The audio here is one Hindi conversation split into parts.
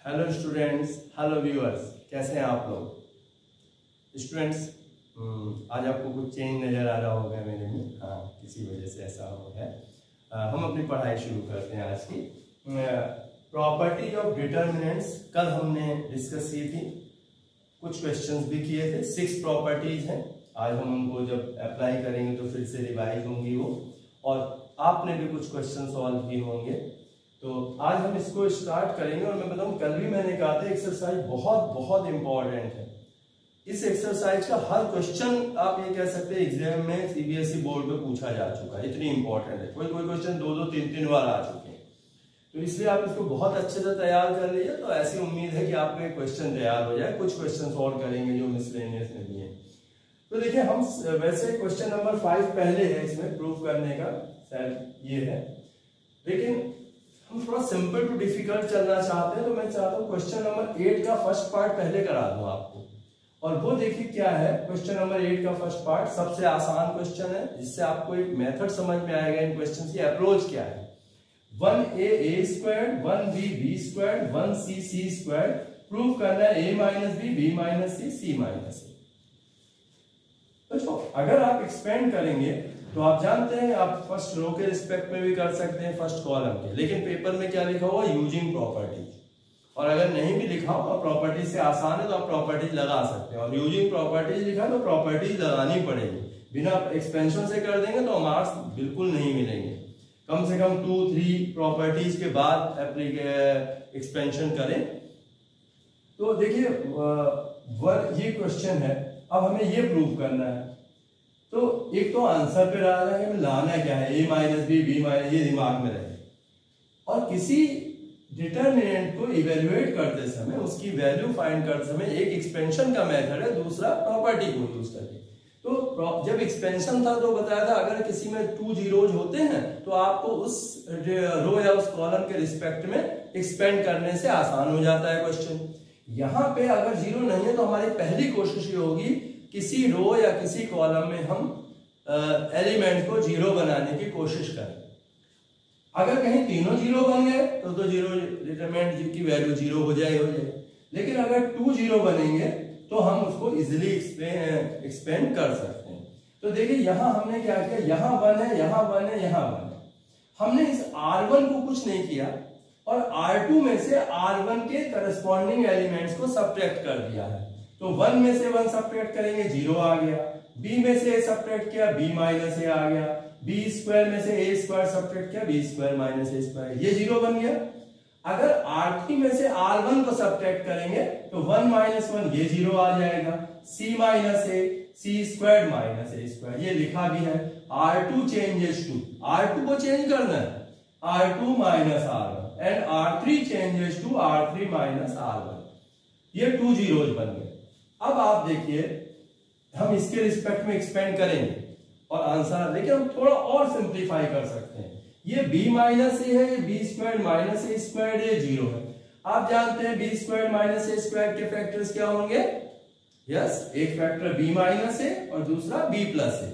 हेलो स्टूडेंट्स, हेलो व्यूअर्स, कैसे हैं आप लोग स्टूडेंट्स। आज आपको कुछ चेंज नज़र आ रहा होगा मेरे में। हाँ, किसी वजह से ऐसा हो है। हम अपनी पढ़ाई शुरू करते हैं आज की। प्रॉपर्टी ऑफ डिटर्मिनेंट्स कल हमने डिस्कस की थी, कुछ क्वेश्चंस भी किए थे। 6 प्रॉपर्टीज हैं। आज हम उनको जब अप्लाई करेंगे तो फिर से रिवाइज होंगी वो, और आपने भी कुछ क्वेश्चन सॉल्व किए होंगे। तो आज हम इसको स्टार्ट करेंगे। और मैं बताऊं, कल भी मैंने कहा था एक्सरसाइज बहुत बहुत इंपॉर्टेंट है। इस एक्सरसाइज का हर क्वेश्चन आप ये कह सकते हैं एग्जाम में सीबीएसई बोर्ड पे पूछा जा चुका है, इतनी इंपॉर्टेंट है। कोई कोई क्वेश्चन 2-2, 3-3 बार आ चुके हैं। तो इसलिए आप इसको बहुत अच्छे से तैयार कर लीजिए। तो ऐसी उम्मीद है कि आपके क्वेश्चन तैयार हो जाए। कुछ क्वेश्चन सॉल्व करेंगे जो मिसलेनियस में भी है। तो देखिए, हम वैसे क्वेश्चन नंबर 5 पहले है इसमें प्रूफ करने का, शायद ये है, लेकिन हम थोड़ा सिंपल टू डिफिकल्ट चलना चाहते हैं। तो मैं चाहता हूँ क्वेश्चन नंबर 8 का फर्स्ट पार्ट पहले करा दूं आपको। और वो देखिए क्या है। क्वेश्चन नंबर 8 का फर्स्ट पार्ट सबसे आसान क्वेश्चन है, जिससे आपको एक मेथड समझ में आएगा इन क्वेश्चन की अप्रोच क्या है। 1a² 1b² 1c² प्रूव करना है a - b b - c c - a। तो अगर आप एक्सपेंड करेंगे तो आप जानते हैं आप फर्स्ट रो के रिस्पेक्ट में भी कर सकते हैं, फर्स्ट कॉलम के। लेकिन पेपर में क्या लिखा हुआ, यूजिंग प्रॉपर्टीज। और अगर नहीं भी लिखा हो, प्रॉपर्टीज से आसान है तो आप प्रॉपर्टीज लगा सकते हैं। और यूजिंग प्रॉपर्टीज लिखा तो प्रॉपर्टीज लगानी पड़ेगी। बिना एक्सपेंशन से कर देंगे तो मार्क्स बिल्कुल नहीं मिलेंगे। कम से कम 2-3 प्रॉपर्टीज के बाद एक्सपेंशन करें। तो देखिए, ये क्वेश्चन है। अब हमें ये प्रूव करना है। तो एक तो आंसर पे रहा है कि लाना क्या है, a - b b - ये दिमाग में रहे। और किसी डिटरमिनेंट को इवेल्युएट करते समय, उसकी वैल्यू फाइंड करते समय एक एक्सपेंशन का मेथड है, दूसरा प्रॉपर्टी को यूज करके। तो जब एक्सपेंशन था तो बताया था अगर किसी में 2 जीरोज होते हैं तो आपको उस रो या उस कॉलम के रिस्पेक्ट में एक्सपेंड करने से आसान हो जाता है क्वेश्चन। यहां पे अगर जीरो नहीं है तो हमारी पहली कोशिश ये होगी किसी रो या किसी कॉलम में हम एलिमेंट को जीरो बनाने की कोशिश करें। अगर कहीं तीनों जीरो बन गए तो जीरो डिटरमिनेंट की वैल्यू जीरो हो जाए। लेकिन अगर 2 जीरो बनेंगे तो हम उसको इजिली एक्सपेंड कर सकते हैं। तो देखिए, यहां हमने क्या किया, यहां 1 है, यहां 1 है, यहां 1 है। हमने इस R1 को कुछ नहीं किया और R2 में से R1 के करस्पॉन्डिंग एलिमेंट्स को सब्ट्रैक्ट कर दिया है। तो 1 में से 1 सब्ट्रैक्ट करेंगे, 0 आ गया। b में से a सब्ट्रैक्ट किया, b - a आ गया। b² में से a² सब्ट्रैक्ट किया, b² - a², ये 0 बन गया। अगर R3 में से R1 को सब्ट्रैक्ट करेंगे तो 1 - 1 ये 0 आ जाएगा। c - a c² - a², ये लिखा भी है। R2 चेंजेस टू, R2 को चेंज करना है, R2 - R1 and R3 changes to R3 - R1। ये 2 जीरोज बन गए। अब आप देखिए, हम इसके रिस्पेक्ट में एक्सपेंड करेंगे और आंसर, लेकिन हम थोड़ा और सिंप्लीफाई कर सकते हैं। ये b - a है, ये b² - a², ये 0 है। आप जानते हैं b² - a² के फैक्टर्स क्या होंगे। यस, एक फैक्टर b - a और दूसरा b + a।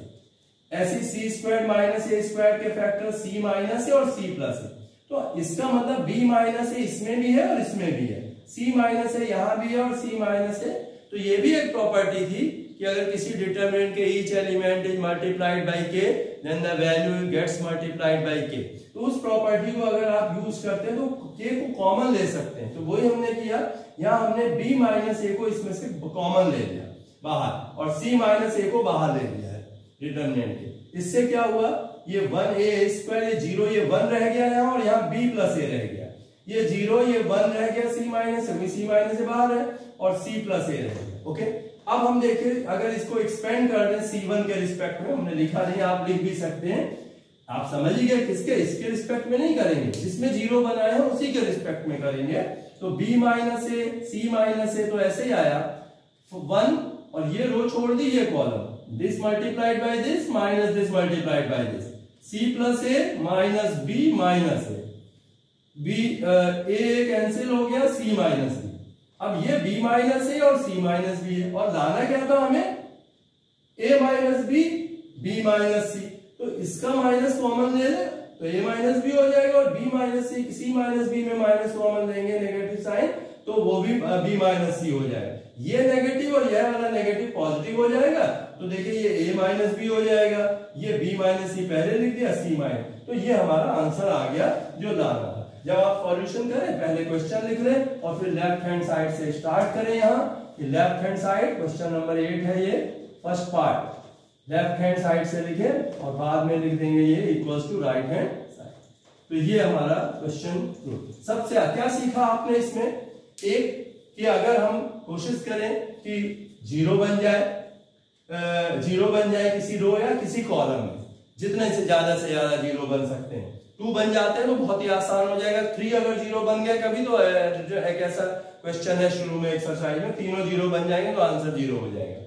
ऐसे c² - a² के फैक्टर c - a और c + a। तो इसका मतलब b - a इसमें भी है और इसमें भी है, c - a यहां भी है और c - a। तो ये भी एक प्रॉपर्टी थी कि अगर किसी डिटरमिनेंट के each element is multiplied by k, then the value gets multiplied by k। तो उस प्रॉपर्टी को अगर आप यूज करते हैं तो k को कॉमन ले सकते हैं। तो वही हमने किया, यहां हमने b - a को इसमें से कॉमन ले लिया बाहर और c - a को बाहर ले लिया है डिटरमिनेंट के। इससे क्या हुआ, ये 1a² ये 0, ये 1 रह गया यहाँ, और यहाँ b + a रह गया। ये 0, ये 1 रह गया, c - a बाहर है और c + a रह गया। ओके, अब हम देखें, अगर इसको एक्सपेंड कर दें c1 के रिस्पेक्ट में, हमने लिखा नहीं, आप लिख भी सकते हैं। आप समझ ही गए किसके, इसके रिस्पेक्ट में नहीं करेंगे, जिसमें 0 बनाया है उसी के रिस्पेक्ट में करेंगे। तो b - a c - a तो ऐसे ही आया 1, और ये रो छोड़ दी, ये column, this multiplied by this minus this multiplied by this, c + a minus b minus a, a cancel हो गया, c - b। अब ये b - a और c - b है, और लाना क्या था हमें, a - b b - c। तो इसका माइनस कॉमन ले ले तो a - b हो जाएगा, और b - c, c - b में माइनस कॉमन लेंगे, नेगेटिव साइन, तो वो भी b माइनस सी हो जाएगा। ये नेगेटिव और यह वाला नेगेटिव पॉजिटिव हो जाएगा, तो देखिए ये a माइनस बी हो जाएगा, ये b माइनस सी पहले लिख दिया, c माइनस, तो ये हमारा आंसर आ गया जो लाना था। जब आप सॉल्यूशन करें पहले क्वेश्चन लिख लें और फिर लेफ्ट हैंड साइड से स्टार्ट करें। यहाँ left hand side question number 8 है, ये first part left hand side से लिखे और बाद में लिख देंगे ये equals to right hand side. तो ये हमारा क्वेश्चन। सबसे क्या सीखा आपने इसमें? एक कि अगर हम कोशिश करें कि जीरो बन जाए किसी रो या किसी कॉलम में, जितने से ज्यादा जीरो बन सकते हैं। 2 बन जाते हैं तो बहुत ही आसान हो जाएगा। 3 अगर जीरो बन गया कभी तो जो है कैसा क्वेश्चन है शुरू में एक्सरसाइज में, तीनों जीरो बन जाएंगे तो आंसर जीरो हो जाएगा।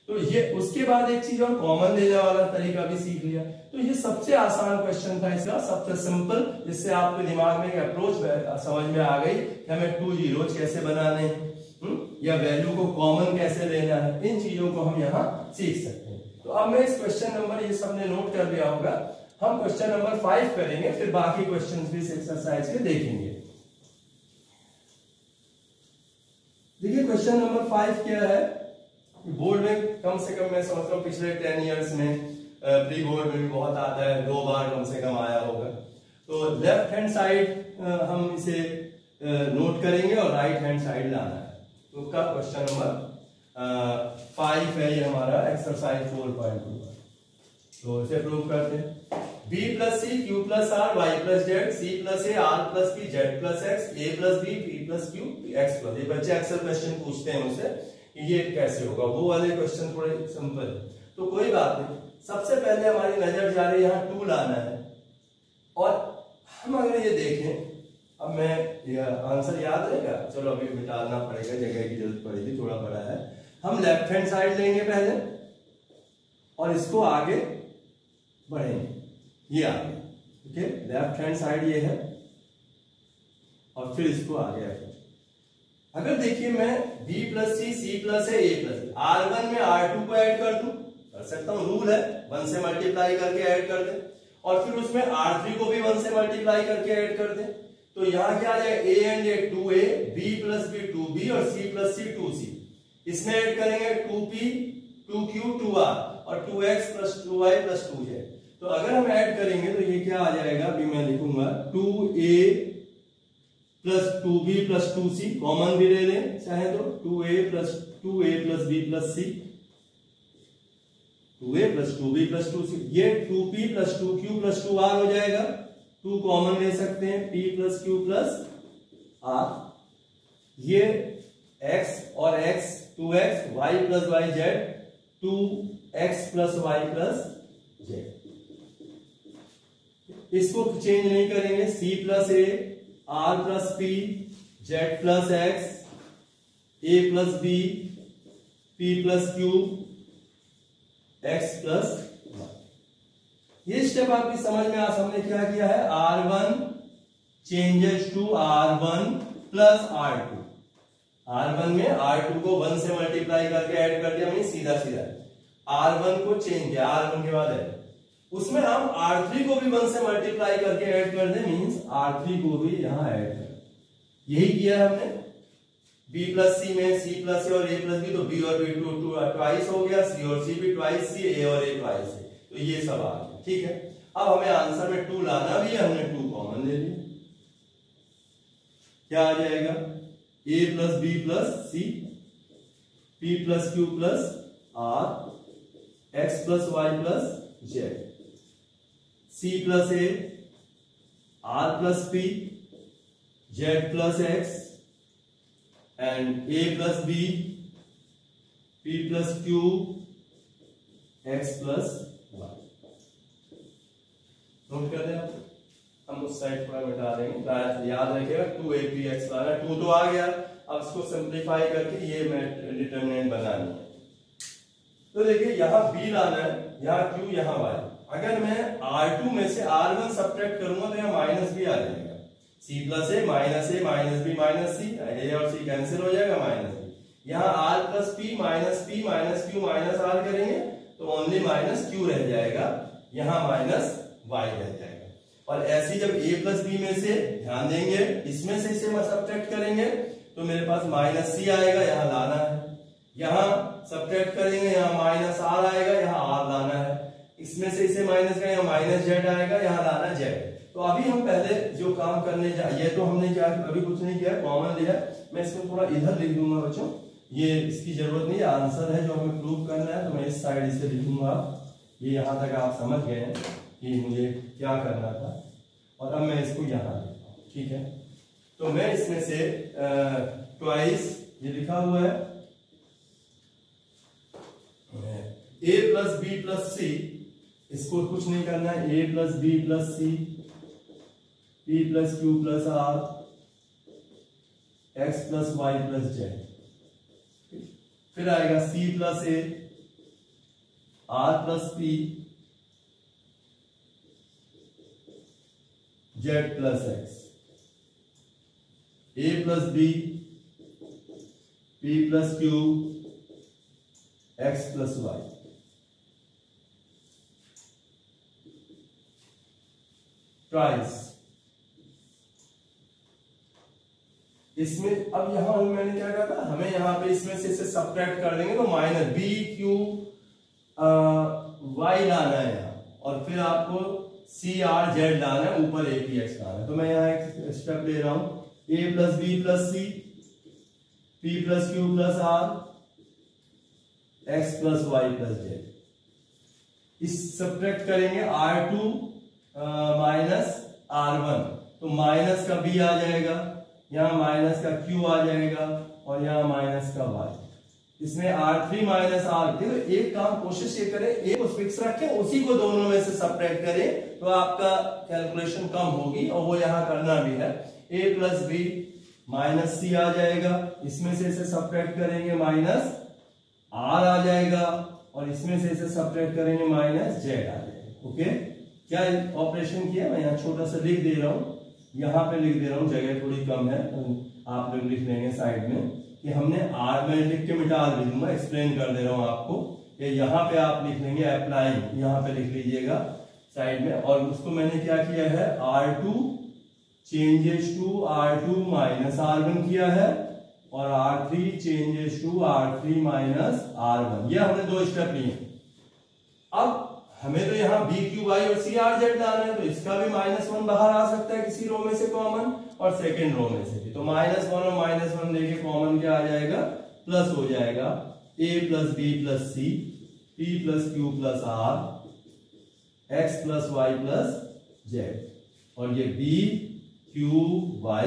तो ये उसके बाद एक चीज और कॉमन लेने वाला तरीका भी सीख लिया। तो ये सबसे आसान क्वेश्चन था इसका, सबसे सिंपल, जिससे आपके दिमाग में एक अप्रोच समझ में आ गई कि हमें 2 जीरोज कैसे बनाने हैं या वैल्यू को कॉमन कैसे लेना है। इन चीजों को हम यहाँ सीख सकते हैं। तो अब मैं इस क्वेश्चन नंबर, ये सबने नोट कर लिया होगा, हम क्वेश्चन नंबर 5 करेंगे, फिर बाकी क्वेश्चंस भी इस एक्सरसाइज के देखेंगे। देखिए क्वेश्चन नंबर 5 क्या है। बोर्ड में कम से कम मैं समझ रहा हूँ पिछले 10 इयर्स में प्री बोर्ड में भी बहुत आता है, 2 बार कम से कम आया होगा। तो लेफ्ट हैंड साइड हम इसे नोट करेंगे और राइट हैंड साइड लाना है। तो उसका क्वेश्चन नंबर 5 है, ये हमारा एक्सरसाइज 4.2। तो इसे प्रूव करते हैं। b plus c q plus r y plus z c plus a r plus p z plus x a plus b p plus q x plus. ये बच्चे अक्सर क्वेश्चन पूछते हैं मुझसे ये कैसे होगा, वो वाले क्वेश्चन थोड़े सिंपल है, तो कोई बात नहीं। सबसे पहले हमारी नजर जा रही है यहाँ 2 लाना है। और हम अगर ये देखें, अब मैं ये आंसर याद रहेगा, चलो अभी मिटाना पड़ेगा, जगह की जरूरत पड़ेगी, थोड़ा बड़ा है। हम लेफ्ट हैंड साइड लेंगे पहले और इसको आगे बढ़ेंगे, ये आगे, ठीक है। लेफ्ट हैंड साइड ये है और फिर इसको आगे रखें। अगर देखिए मैं b प्लस सी प्लस ए प्लस r1 में r2 को ऐड कर दूं, कर सकता हूं, रूल है 1 से मल्टीप्लाई करके ऐड कर दे, और फिर उसमें r3 को भी 1 से मल्टीप्लाई करके ऐड कर दे। तो यहां क्या आ जाएगा, a and a 2a, b plus b 2b और c प्लस c 2c। इसमें ऐड करेंगे 2p 2q 2r और 2x plus 2y plus 2z। तो अगर हम ऐड करेंगे तो ये क्या आ जाएगा, अभी मैं लिखूंगा 2a plus 2b plus 2c, common भी ले लें चाहे तो, 2a plus b plus c, 2a plus 2b plus 2c, ये 2p plus 2q plus 2r हो जाएगा। 2 कॉमन ले सकते हैं, p plus q plus r, ये x और x 2x, y plus y z 2x plus y plus z। इसको चेंज नहीं करेंगे, c plus a r plus p z plus x a plus b p plus q x plus y। ये स्टेप आपकी समझ में हमने क्या किया है, r1 changes to r1 plus r2। r1 में r2 को 1 से मल्टीप्लाई करके ऐड कर दिया, वही सीधा सीधा r1 को चेंज किया, r1 के बाद है उसमें हम r3 को भी 1 से मल्टीप्लाई करके ऐड कर दे, मींस r3 को भी यहां ऐड कर, यही किया हमने। b प्लस सी में c प्लस a और a प्लस b, तो b और b ट्वाइस हो गया, c और c भी ट्वाइस c, a और a ट्वाइस है, तो ये सब आ गया, ठीक है। अब हमें आंसर में 2 लाना भी है, हमने 2 कॉमन ले लिया, क्या आ जाएगा, a plus b plus c p plus q plus r x plus y plus z c plus a r plus p z plus x and a plus b p plus q x plus y। Note कर दें आप, हम उस साइड थोड़ा मिटा देंगे, याद रखिएगा 2a x लाना, 2 तो आ गया, अब इसको सिंप्लीफाई करके ये डिटरमिनेंट बनानी है। तो देखिए यहाँ b लाना है, यहाँ q, यहाँ y। अगर मैं r2 में से r1 सब्ट्रैक्ट करूंगा तो यहाँ माइनस भी आ जाएगा, c plus a minus b minus c, a और c कैंसिल हो जाएगा, माइनस b। यहाँ r plus p minus q minus r करेंगे तो ओनली माइनस q रह जाएगा, यहाँ माइनस y रह जाएगा। और ऐसे जब a प्लस b में से ध्यान देंगे, इसमें से इसे सब्ट्रैक्ट करेंगे तो मेरे पास माइनस सी आएगा, यहाँ लाना है। यहाँ सब्ट्रैक्ट करेंगे, यहाँ माइनस आर आएगा, यहाँ आर लाना है। इसमें से इसे माइनस करें, यहाँ माइनस जेड आएगा, यहाँ लाना जेड। तो अभी हम पहले जो काम करने ये तो हमने क्या अभी कुछ नहीं किया, कॉमन लिया। मैं इसको थोड़ा इधर लिख दूंगा बच्चों, ये इसकी जरूरत नहीं है, आंसर है जो हमें प्रूव करना है, तो मैं इस साइड इसे लिखूंगा। ये यहाँ तक आप समझ गए हैं कि मुझे क्या करना था, और अब मैं इसको यहाँ लिखता हूँ, ठीक है। तो मैं इसमें से ट्वाइस ये लिखा हुआ है a plus B plus c, इसको कुछ नहीं करना है, a plus B plus c, p plus Q plus r, x plus Y plus z. फिर आएगा c plus a, r plus p, z plus x, a plus b, p plus q, x plus y. Twice इसमें, अब यहां मैंने क्या कहा था, हमें यहां पे इसमें से इसे सब्ट्रैक्ट कर देंगे तो माइनस बी क्यू वाई लाना है यहाँ, और फिर आपको सी आर जेड लाना है, ऊपर ए पी एक्स लाना है। तो मैं यहाँ एक स्टेप ले रहा हूं, A plus B plus C, P plus Q plus R, X plus Y plus Z. इस सब्ट्रैक्ट करेंगे R2 माइनस R1, तो माइनस का B आ जाएगा, यहाँ माइनस का Q आ जाएगा, और यहाँ माइनस का Y। इसमें R3 माइनस R, देखो एक काम कोशिश ये करें, एक को फिक्स रखें, उसी को दोनों में से सब्ट्रैक्ट करें, तो आपका कैलकुलेशन कम होगी, और वो यहाँ करना भी है। A प्लस बी माइनस सी आ जाएगा, इसमें से इसे सब्ट्रैक्ट करेंगे माइनस R आ जाएगा, और इसमें से इसे सब्ट्रैक्ट करेंगे माइनस जेड आ जाएगा। ओके, क्या ऑपरेशन किया, मैं यहाँ छोटा सा लिख दे रहा हूँ, यहाँ पे लिख दे रहा हूँ, जगह थोड़ी कम है, आप लोग लिख लेंगे साइड में कि हमने R में लिख के मिटा दे दूंगा, एक्सप्लेन कर दे रहा हूँ आपको। ये यहाँ पे आप लिख लेंगे अप्लाइंग, यहाँ पे लिख लीजिएगा साइड में, और उसको मैंने क्या किया है, R2 changes to R2 minus R1 किया है, और R3 changes to R3 minus R1। ये हमने दो स्टेप लिए। अब हमें तो यहाँ बी क्यू वाई और सी आर जेड लाना है, तो इसका भी -1 बाहर आ सकता है किसी रो में से कॉमन, और सेकंड रो में से भी। तो -1 और -1 लेके कॉमन क्या आ जाएगा, प्लस हो जाएगा a plus B plus c, p plus Q plus r, x plus Y plus z. और ये b q y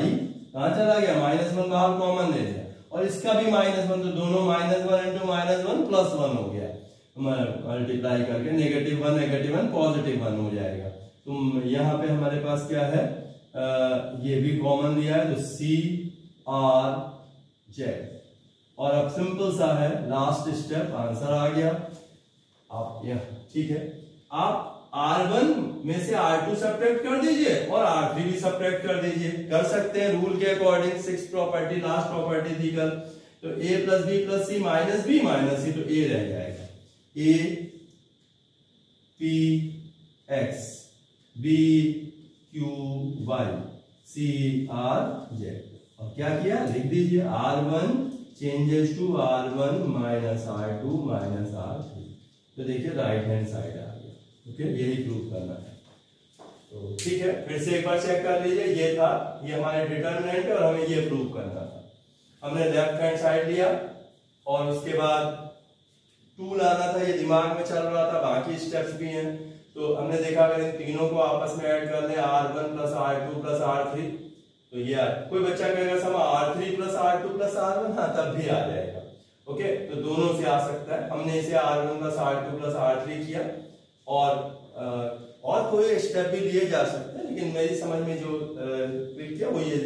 कहां चला गया, -1 बाहर कॉमन ले लिया, और इसका भी -1, तो दोनों -1 इंटू -1 प्लस 1 हो गया, मल्टीप्लाई करके -1 पॉजिटिव 1 हो जाएगा। तो यहाँ पे हमारे पास क्या है, ये भी कॉमन लिया है, तो सी आर जेड। और अब सिंपल सा है, लास्ट स्टेप, आंसर आ गया आप यहाँ, ठीक है। आप R1 में से R2 सब्ट्रैक्ट कर दीजिए, और R3 भी सब्ट्रैक्ट कर दीजिए, कर सकते हैं रूल के according, 6th property, last property थी कल। तो a plus B plus C minus B minus C, तो a रह जाएगा, a p x b q y c r z। और क्या किया, लिख दीजिए R1 changes to R1 minus R2 minus R3। तो देखिए राइट हैंड साइड आ गया। ओके, यही प्रूव करना है। तो ठीक है, फिर से एक बार चेक कर लीजिए, ये था, ये हमारे डिटर्मिनेंट है, और हमें ये प्रूव करना था। हमने लेफ्ट हैंड साइड लिया, और उसके बाद 2 लाना था, ये दिमाग में चल रहा था, बाकी स्टेप्स भी हैं। तो हमने देखा अगर इन तीनों को आपस में ऐड कर लें, R1 plus R2 plus R3, तो ये कोई बच्चा कहेगा समा R3 plus R2 plus R1, हाँ तब भी आ जाएगा। ओके, तो दोनों से आ सकता है। हमने इसे R1 plus R2 plus R3 किया, और कोई स्टेप भी लिए जा सकते हैं, लेकिन मेरी समझ में जो ट्रिक है वो ये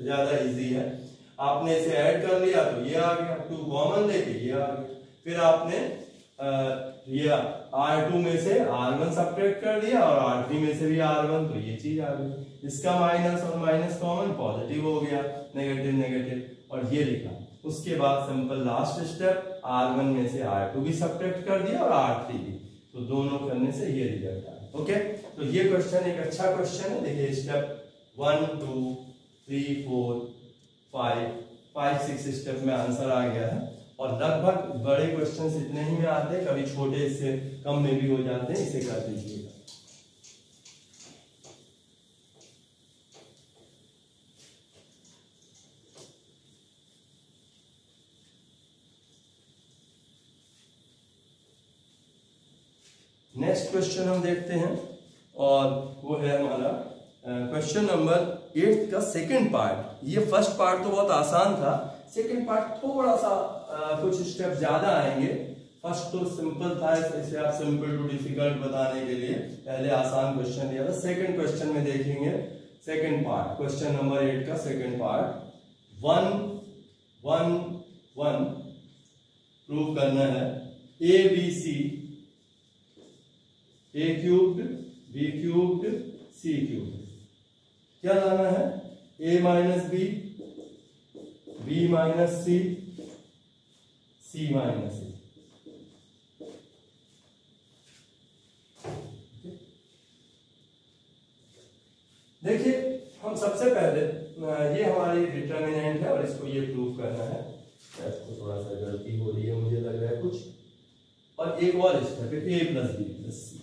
ज्यादा इजी है। आपने इसे ऐड कर लिया तो ये आ गया, 2 कॉमन लेके ये आ गया। फिर आपने ये R2 में से R1 सब्ट्रैक्ट कर दिया, और R3 में से भी R1, तो ये चीज आ गई। इसका माइनस और माइनस कॉमन, पॉजिटिव हो गया, नेगेटिव नेगेटिव, और ये लिखा। उसके बाद सिंपल लास्ट स्टेप, R1 में से R2 भी सब्ट्रैक्ट कर दिया, और R3 भी, तो दोनों करने से ये रिजल्ट आया। ओके, तो ये क्वेश्चन एक अच्छा क्वेश्चन है। देखिए स्टेप 1 2 3 4 5 5-6 स्टेप में आंसर आ गया है। और लगभग बड़े क्वेश्चंस इतने ही में आते हैं, कभी छोटे इससे कम में भी हो जाते हैं। इसे कर दीजिएगा। नेक्स्ट क्वेश्चन हम देखते हैं और वो है हमारा क्वेश्चन नंबर 8 का सेकंड पार्ट। ये फर्स्ट पार्ट तो बहुत आसान था, सेकंड पार्ट थोड़ा सा कुछ स्टेप ज्यादा आएंगे। फर्स्ट तो सिंपल था, इसे आप सिंपल टू डिफिकल्ट बताने के लिए पहले आसान क्वेश्चन दिया था। सेकंड क्वेश्चन में देखेंगे सेकंड पार्ट, क्वेश्चन नंबर 8 का सेकंड पार्ट। 1 1 1 प्रूव करना है A B C, A cubed B cubed C cubed. क्या लाना है? a minus B, B minus C, C minus A. देखिए हम सबसे पहले ये हमारी डिटर्मिनेंट है और इसको ये प्रूव करना है। इसको थोड़ा सा गलती हो रही है मुझे लग रहा है कुछ, और एक और स्टेप है a प्लस बी प्लस सी।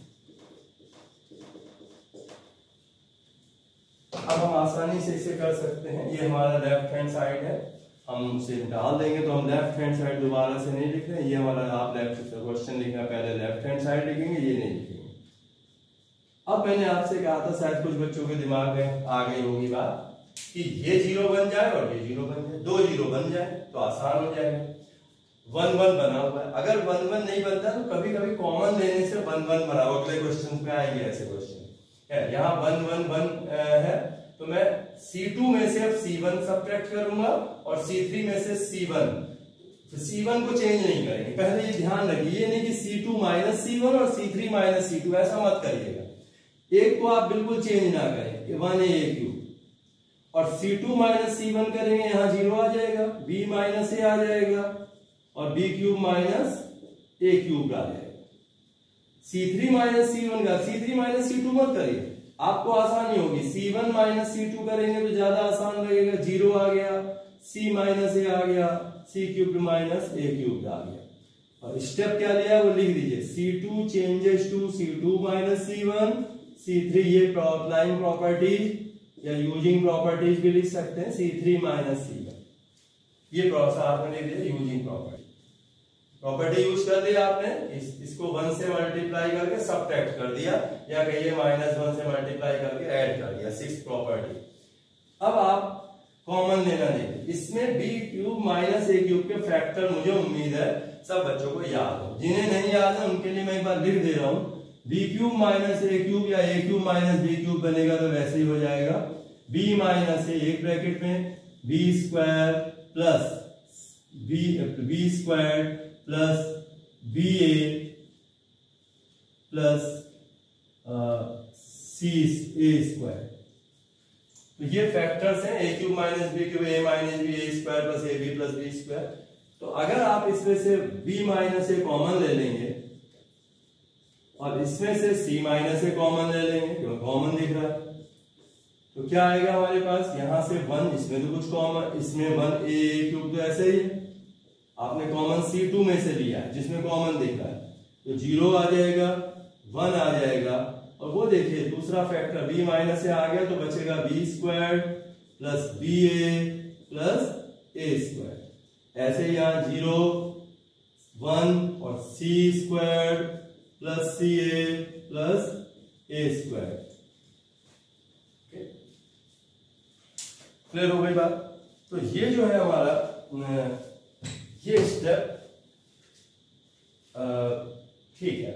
अब हम आसानी से इसे कर सकते हैं। ये हमारा लेफ्ट हैंड साइड है, हम इसे डाल देंगे तो हम लेफ्ट हैंड साइड दोबारा से नहीं लिख रहे हैं। ये हमारा आप लेफ्ट क्वेश्चन लिखना पहले लेफ्ट हैंड साइड लिखेंगे, ये नहीं लिखेंगे। अब मैंने आपसे कहा था, शायद कुछ बच्चों के दिमाग में आ गई होगी बात कि ये 0 बन जाए और ये 0 बन जाए, 2 0 बन जाए तो आसान हो जाएगा। 1 1 बना हुआ है, अगर 1 1 नहीं बनता तो कभी कभी कॉमन लेने से 1 1 बना। अगले क्वेश्चन पे आएंगे ऐसे क्वेश्चन। यहाँ 1 1 1 है तो मैं C2 में से अब C1 सब्ट्रैक्ट करूंगा और C3 में से C1। C1 को चेंज नहीं करेंगे, पहले ये ध्यान रखिए, ये नहीं कि C2 माइनस C1 और C3 माइनस C2, ऐसा मत करिएगा। एक को आप बिल्कुल चेंज ना करें, 1a क्यूब और C2 माइनस C1 करेंगे, यहाँ 0 आ जाएगा, B माइनस a आ जाएगा और B cube minus a cube आ जाएगा। C3 माइनस C1 का C3 माइनस C2 मत करिए, आपको आसानी होगी। C1 माइनस C2 करेंगे तो ज्यादा आसान लगेगा, 0 आ गया, C माइनस a आ गया, C cube minus a cube आ गया। और स्टेप क्या लिया वो लिख दीजिए, C2 changes to C2 minus C1, C3 ये अप्लाइंग प्रॉपर्टीज या यूजिंग प्रॉपर्टीज भी लिख सकते हैं, C3 माइनस C1। ये प्रोसेस आपने लिख दिया यूजिंग प्रॉपर्टी यूज कर दिया आपने, इसको 1 से मल्टीप्लाई करके सब्ट्रैक्ट कर दिया, या कहिए -1 से मल्टीप्लाई करके ऐड कर दिया, 6 प्रॉपर्टी। अब आप कॉमन लेना नहीं, इसमें b cube minus a cube के फैक्टर मुझे उम्मीद है सब बच्चों को याद हो। जिन्हें नहीं याद है उनके लिए मैं एक बार लिख दे रहा हूं, b cube minus a cube या a cube minus b cube बनेगा तो वैसे ही हो जाएगा, b माइनस a एक ब्रैकेट में b square plus b square plus ba plus a square. तो ये फैक्टर्स हैं, a cube minus b cube, a minus b, a square plus ab plus b square. तो अगर आप इसमें से b माइनस a कॉमन ले लेंगे और इसमें से c माइनस a कॉमन ले लेंगे, क्यों कॉमन दिख रहा है, तो क्या आएगा हमारे पास, यहां से 1, इसमें तो कुछ कॉमन, इसमें 1a क्यूब तो ऐसे ही है, आपने कॉमन C2 में से लिया है जिसमें कॉमन दिख रहा है, तो 0 आ जाएगा, 1 आ जाएगा। और वो देखिए दूसरा फैक्टर b माइनस a आ गया तो बचेगा b square plus ba plus a square. ऐसे यहाँ 0 1 और c square plus ca plus a square. Clear हो गई बात? तो ये जो है हमारा ये स्टेप ठीक है।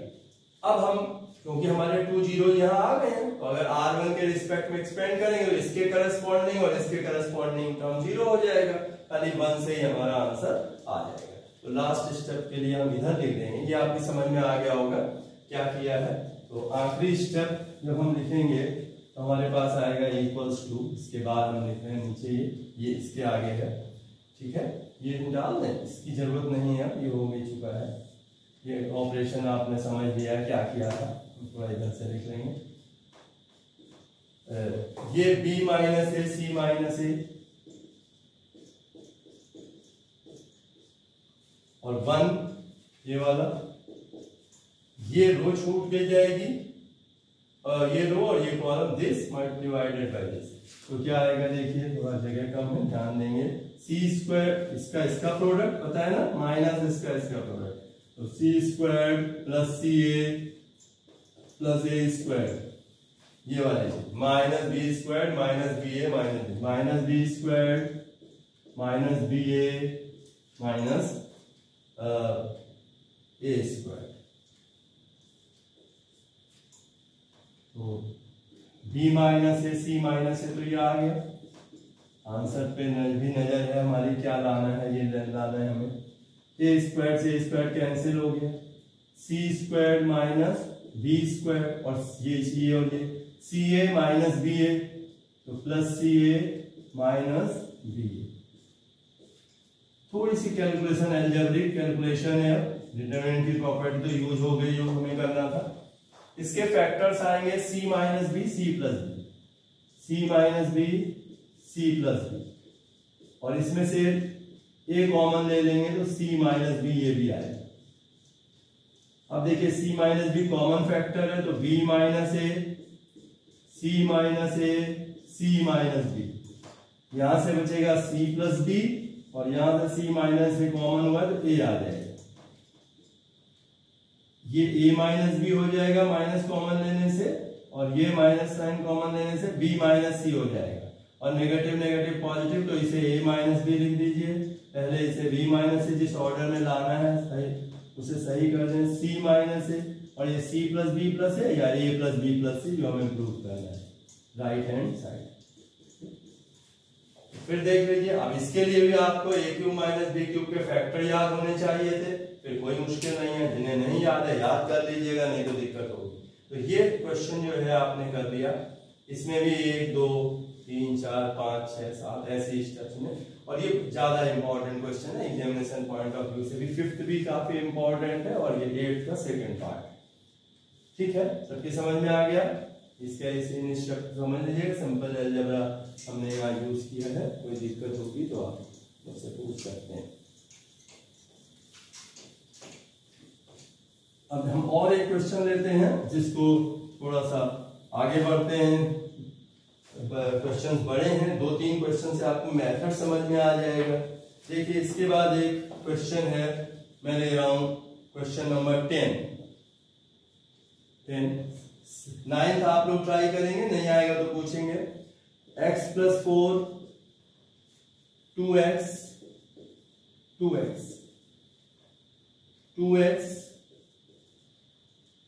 अब हम क्योंकि हमारे 2 0 यहाँ आ गए हैं, तो अगर R1 के रिस्पेक्ट में एक्सपेंड करेंगे तो इसके करस्पॉन्डिंग और इसके करस्पॉन्डिंग टर्म 0 हो जाएगा, खाली 1 से ही हमारा आंसर आ जाएगा। तो लास्ट स्टेप के लिए हम इधर लिख देंगे, ये आपकी समझ में आ गया होगा क्या किया है। तो आखिरी स्टेप जब हम लिखेंगे तो हमारे पास आएगा इक्वल्स टू, इसके बाद हम लिख रहे हैं नीचे ये इसके आगे है, ठीक है, ये डाल दें, इसकी जरूरत नहीं है, ये हो भी चुका है। ये ऑपरेशन आपने समझ लिया है क्या किया था, थोड़ा इधर से लिख लेंगे। ये b minus A C minus ए, और 1 ये वाला, ये रो छूट के जाएगी और ये रो और ये column, this divided by this. तो क्या आएगा देखिए, थोड़ा जगह कम है, ध्यान देंगे। सी स्क्वायर इसका प्रोडक्ट पता है ना, माइनस इसका प्रोडक्ट, तो C square plus C A plus A square, ये वाले minus B square minus B A minus B square minus B A minus A square. तो B minus A C minus A, तो ये आ गया आंसर पे भी नजर है हमारी, क्या लाना है, ये लाना है हमें। ए स्क्वायर से ए स्क्वायर कैंसिल हो गया, सी स्क्वायर माइनस बी स्क्वायर और ये और ये सी ए माइनस बी ए, तो प्लस सी ए माइनस बी ए। थोड़ी सी कैलकुलेशन, अलजेब्रिक कैलकुलेशन है, डिटरमिनेंट की प्रॉपर्टी तो यूज हो गई जो हमें करना था। इसके फैक्टर्स आएंगे c minus B C plus B, C minus B C plus B, और इसमें से a कॉमन ले लेंगे तो c माइनस बी ये भी आएगा। अब देखिए c minus b common factor है, तो b minus a c minus a c minus b, यहां से बचेगा c प्लस बी और यहां से c माइनस बी कॉमन हुआ तो a आ जाएगा। ये a माइनस बी हो जाएगा माइनस कॉमन लेने से, और ये माइनस साइन कॉमन लेने से b माइनस सी हो जाएगा, और नेगेटिव नेगेटिव पॉजिटिव, तो इसे a माइनस बी लिख दीजिए। पहले इसे b माइनस से जिस ऑर्डर में लाना है सही उसे सही कर दें, c माइनस ए और ये c प्लस बी प्लस है या a प्लस बी प्लस सी, जो हमें प्रूव करना है राइट हैंड साइड। फिर देख लीजिए, अब इसके लिए भी आपको a cube minus b cube के फैक्टर याद होने चाहिए थे, फिर कोई मुश्किल नहीं है, जिन्हें नहीं याद है याद कर लीजिएगा, नहीं तो दिक्कत होगी। तो ये क्वेश्चन जो है आपने कर दिया, इसमें भी 1 2 3 4 5 6 7 ऐसे स्टेप्स में, और ये ज्यादा इंपॉर्टेंट क्वेश्चन है एग्जामिनेशन पॉइंट ऑफ व्यू से भी। 5th भी काफी इंपॉर्टेंट है और ये 8th का सेकंड पार्ट। ठीक है, सबकी समझ में आ गया? इसका इसे इंस्ट्रक्ट समझ लीजिएगा, सिंपल अलजेब्रा हमने यहाँ यूज किया है, कोई दिक्कत होगी तो आप मुझसे पूछ सकते हैं। अब हम और एक क्वेश्चन लेते हैं जिसको थोड़ा सा आगे बढ़ते हैं, क्वेश्चंस बड़े हैं, 2-3 क्वेश्चन से आपको मेथड समझ में आ जाएगा। देखिए इसके बाद एक क्वेश्चन है, मैं ले रहा हूं क्वेश्चन नंबर 10। 9th आप लोग ट्राई करेंगे, नहीं आएगा तो पूछेंगे। x plus 4 2x 2x 2x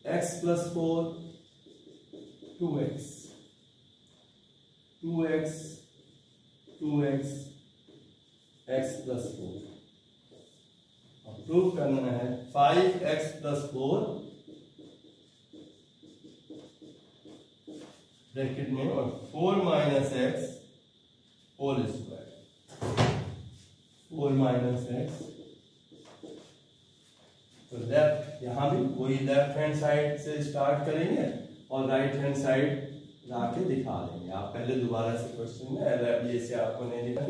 x plus 4 2x 2x 2x x plus 4। अब प्रूव करना है 5x प्लस 4 ब्रैकेट में और 4 minus x whole square, 4 minus x. तो लेफ्ट, यहां भी वही लेफ्ट हैंड साइड से स्टार्ट करेंगे और राइट हैंड साइड लाके दिखा देंगे। आप पहले दोबारा से क्वेश्चन में ये से आपको नहीं दिखा,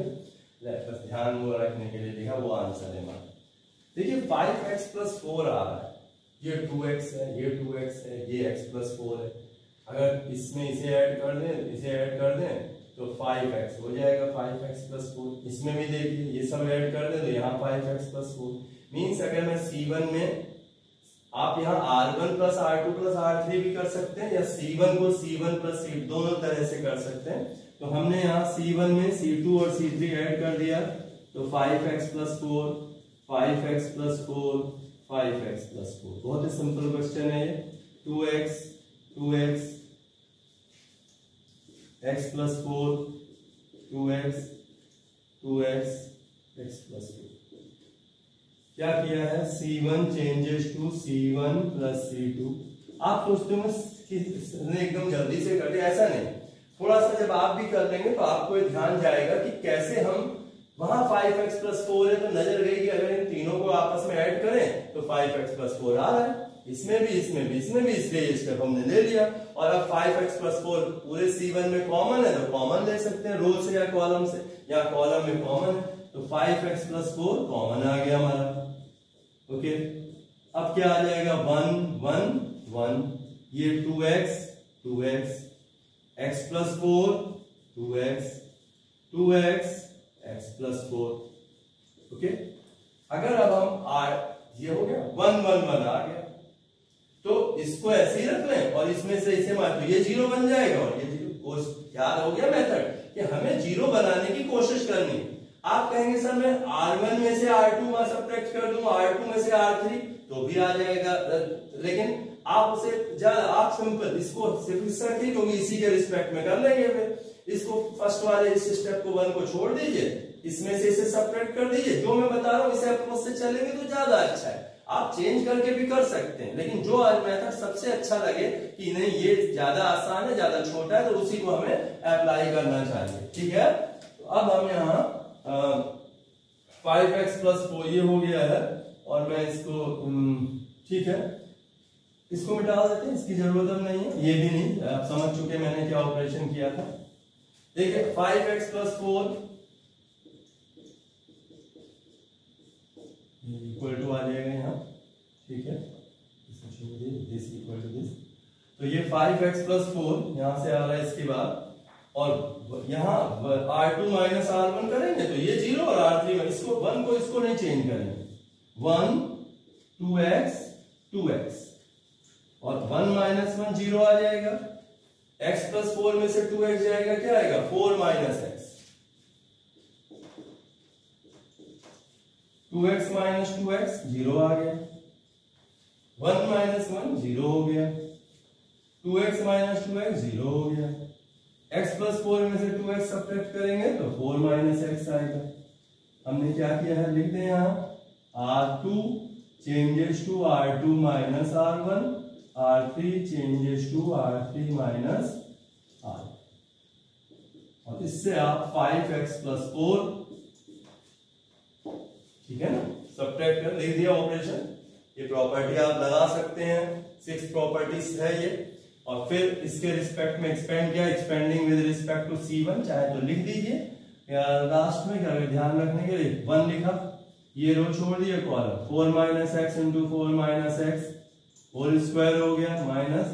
लेफ्ट बस ध्यान वो रखने के लिए दिखा, वो आंसर है हमारा। देखिए 5x प्लस 4 आ रहा है, ये 2x है, ये 2x है, ये x प्लस 4 है। अगर इसमें इसे ऐड कर दें, इसे ऐड कर दें तो 5x हो जाएगा, 5x प्लस 4। इसमें भी देखिए ये सब ऐड कर दें तो यहाँ 5x प्लस 4 मीन्स अगर मैं C1 में, आप यहाँ R1 plus R2 plus R3 भी कर सकते हैं, या C1 को C1 प्लस C दोनों तरह से कर सकते हैं। तो हमने यहाँ C1 में C2 और C3 ऐड कर दिया, तो 5x plus 4 5x plus 4 5x plus 4। बहुत ही सिंपल क्वेश्चन है ये। 2x 2x x plus 4 2x 2x x plus 4। क्या किया है, C1 changes to C1 plus C2। आप सोचते हो एकदम जल्दी से कर दिया, ऐसा नहीं, थोड़ा सा जब आप भी कर लेंगे तो आपको ध्यान जाएगा कि कैसे हम, वहां 5x प्लस 4 है तो नजर गई कि अगर इन तीनों को आपस में ऐड करें तो 5x प्लस 4 आ रहा है, इसमें भी इसमें भी इसमें भी, इसलिए ये स्टेप हमने ले लिया। और अब 5x प्लस 4 पूरे C1 में कॉमन है तो कॉमन ले सकते हैं रो से या कॉलम से, या कॉलम में कॉमन है तो 5x प्लस 4 कॉमन आ गया हमारा। ओके, अब क्या आ जाएगा 1 1 1, ये 2x 2x, x plus 4 2x 2x x plus 4। Okay, अगर अब हम ये हो गया 1 1 1 आ गया, तो इसको ऐसे ही रख लें और इसमें से इसे मार तो ये 0 बन जाएगा और ये 0। याद हो गया मेथड कि हमें 0 बनाने की कोशिश करनी है। आप कहेंगे सर मैं R1 में से R2 में सब्ट्रैक्ट कर दूं, R2 में से R3 तो भी आ जाएगा, लेकिन आप उसे आप सिंपल इसको सिर्फ इस रखिए क्योंकि इसी के रिस्पेक्ट में कर लेंगे। फिर इसको फर्स्ट वाले इस स्टेप को 1 को छोड़ दीजिए, इसमें से इसे सब्ट्रैक्ट कर दीजिए। जो मैं बता रहा हूं इसे अप्रोच से चलेंगे तो ज्यादा अच्छा है। आप चेंज करके भी कर सकते हैं, लेकिन जो मेथड सबसे अच्छा लगे कि नहीं ये ज्यादा आसान है, ज्यादा छोटा है, तो उसी को हमें अप्लाई करना चाहिए। ठीक है, तो अब हम यहाँ 5x प्लस 4 ये हो गया है और मैं इसको ठीक है इसको मिटा देते हैं, इसकी जरूरत अब नहीं है, ये भी नहीं, आप समझ चुके मैंने क्या ऑपरेशन किया था। देखिए 5x प्लस 4 इक्वल टू आ जाएगा यहाँ। ठीक है, दिस इक्वल टू दिस, तो ये 5x प्लस 4 यहां से आ रहा है इसके बाद, और यहाँ R2 माइनस R1 करेंगे तो ये 0 और R3 इसको 1 को इसको नहीं चेंज करेंगे, 1 2x 2x और 1 माइनस 1 0 आ जाएगा, x प्लस 4 में से 2x जाएगा, क्या आएगा 4 minus x, 2x minus 2x 0 आ गया, 1 माइनस 1 0 हो गया, 2x माइनस 2x 0 हो गया, x प्लस 4 में से 2x सब्ट्रैक्ट करेंगे तो 4 माइनस x आएगा। हमने क्या किया है, लिख दें यहाँ R2 changes to R2 minus R1, R3 changes to R3 minus R, और इससे आप 5x प्लस 4 ठीक है ना सब्ट्रैक्ट कर लिख दिया ऑपरेशन। ये प्रॉपर्टी आप लगा सकते हैं, 6 प्रॉपर्टीज है ये, और फिर इसके रिस्पेक्ट में एक्सपेंड किया, expanding with respect to C1 चाहे तो लिख दीजिए, या लास्ट में क्या ध्यान रखने के लिए 1 लिखा, ये रो छोड़ दिया column, 4 minus x into 4 minus x whole square हो गया माइनस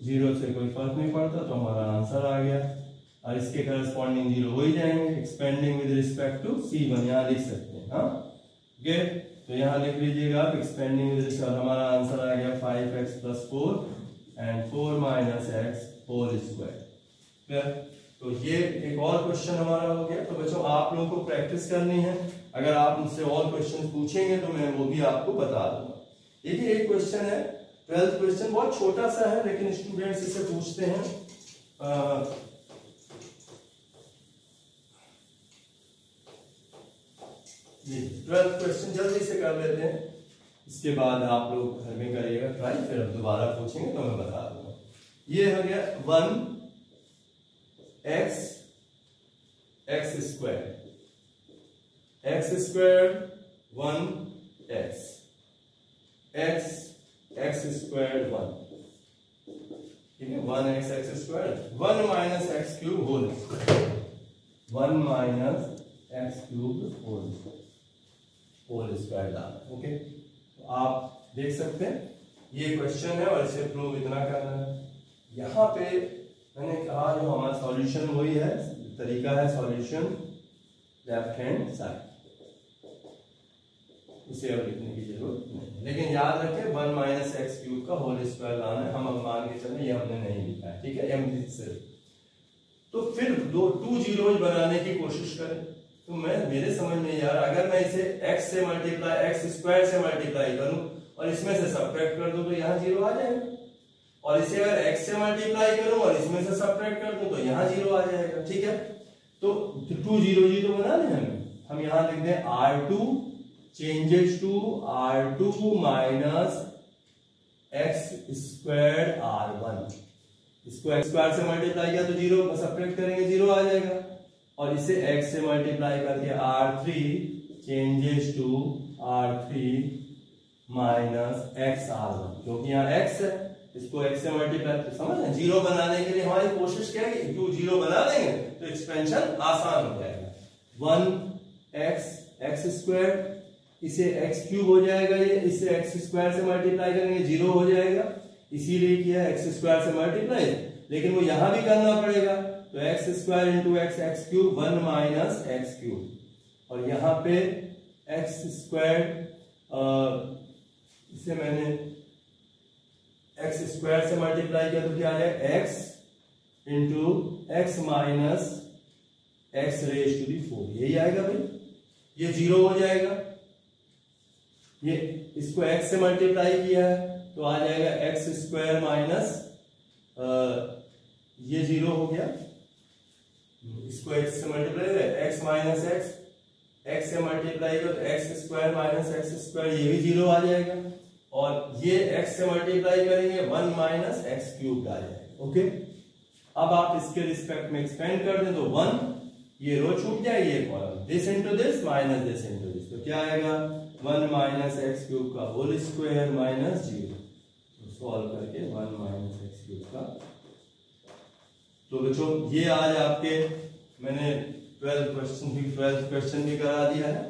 0 से कोई फर्क नहीं पड़ता तो हमारा आंसर आ गया, और इसके करस्पॉन्डिंग 0 हो ही जाएंगे। Expanding with respect to C1 यहाँ लिख सकते हैं। हाँ ओके, तो यहाँ लिख लीजिएगा आप एक्सपेंडिंग विद रिस्पेक्ट, हमारा आंसर आ गया 5x plus 4 and 4 minus x whole square. तो ये एक और क्वेश्चन हमारा हो गया। तो बच्चों आप लोगों को प्रैक्टिस करनी है, अगर आप मुझसे और क्वेश्चन पूछेंगे तो मैं वो भी आपको बता दूंगा। देखिए एक क्वेश्चन है 12th क्वेश्चन, बहुत छोटा सा है लेकिन स्टूडेंट्स इसे पूछते हैं। 12th क्वेश्चन जल्दी से कर लेते हैं, इसके बाद आप लोग घर में करिएगा ट्राई, फिर अब दोबारा पूछेंगे तो मैं बता दूंगा। ये हो गया 1x x square 1x x square 1, ठीक है 1x x square 1 minus x cube whole square, 1 minus x cube whole square डालना। ओके, तो आप देख सकते हैं ये क्वेश्चन है और इसे प्रूव इतना करना है। यहाँ पे मैंने कहा जो हमारा सॉल्यूशन वही है, तरीका है सॉल्यूशन लेफ्ट हैंड साइड, इसे अब लिखने की जरूरत नहीं, लेकिन याद रखें 1 माइनस एक्स क्यूब का होल स्क्वायर लाना है। हम अब मान के चले ये हमने नहीं लिखा है, ठीक है एम से। तो फिर 2 जीरोज बनाने की कोशिश करें, तो मेरे समझ में यार अगर मैं इसे x से मल्टीप्लाई x स्क्वायर से मल्टीप्लाई करूं और इसमें से सब्ट्रैक्ट कर दूं तो यहाँ 0 आ जाएगा, और इसे अगर x से मल्टीप्लाई करूं और इसमें से सब्ट्रैक्ट कर दूं तो यहाँ 0 आ जाएगा। ठीक है, तो 2 0 बना लें हम यहाँ लिख दें R2 changes to R2 minus x square R1, इसको x स्क्वायर से मल्टीप्लाई किया तो 0 सब्ट्रैक्ट करेंगे 0 आ जाएगा, और इसे x से मल्टीप्लाई करके R3 changes to R3 minus x R1, क्योंकि यहाँ x है इसको x से मल्टीप्लाई समझ रहे, 0 बनाने के लिए हमारी कोशिश क्या है, 2 0 बना देंगे तो एक्सपेंशन आसान हो जाएगा। 1x x स्क्वायर इसे एक्स क्यूब हो जाएगा, ये इससे एक्स स्क्वायर से मल्टीप्लाई करेंगे 0 हो जाएगा, इसीलिए किया एक्स स्क्वायर से मल्टीप्लाई। लेकिन वो यहां भी करना पड़ेगा, तो x square into x, x cube 1 minus x cube, और यहाँ पे एक्स स्क्वायर इसे मैंने एक्स स्क्वायर से मल्टीप्लाई किया तो क्या आ जाएगा x into x minus x raise to the 4, यही आएगा भाई, ये 0 हो जाएगा। ये इसको x से मल्टीप्लाई किया है तो आ जाएगा एक्स स्क्वायर माइनस ये 0 हो गया, इसको x से मल्टीप्लाई x माइनस x से मल्टीप्लाई करो तो x square minus x square, ये भी 0 आ जाएगा, और ये x से मल्टीप्लाई करेंगे 1 माइनस एक्स क्यूब आ जाएगा। ओके, अब आप इसके रिस्पेक्ट में एक्सपेंड कर दें तो 1, ये रो छूट जाएगी, ये column, this into this minus this into this, तो क्या आएगा 1 माइनस एक्स क्यूब का होल स्क्वायर माइनस 0, तो सॉल्व करके 1 माइनस एक्स क्यूब का। तो बच्चों ये आज आपके मैंने 12th क्वेश्चन भी करा दिया है,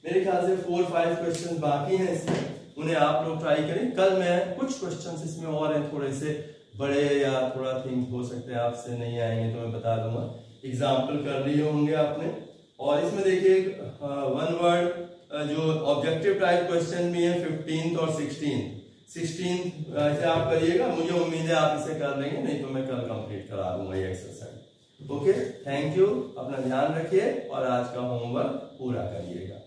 मेरे ख्याल से 4-5 क्वेश्चन बाकी हैं इसमें, उन्हें आप लोग ट्राई करें। कल मैं कुछ क्वेश्चन इसमें और हैं थोड़े से बड़े या थोड़ा थिंक हो सकते हैं आपसे नहीं आएंगे तो मैं बता दूंगा, एग्जाम्पल कर लिए होंगे आपने। और इसमें देखिए 1 वर्ड जो ऑब्जेक्टिव टाइप क्वेश्चन भी है 15th और 16th ऐसे आप करिएगा, मुझे उम्मीद है आप इसे कर लेंगे, नहीं तो मैं कल कंप्लीट करा दूंगा ये एक्सरसाइज। ओके, थैंक यू, अपना ध्यान रखिए और आज का होमवर्क पूरा करिएगा।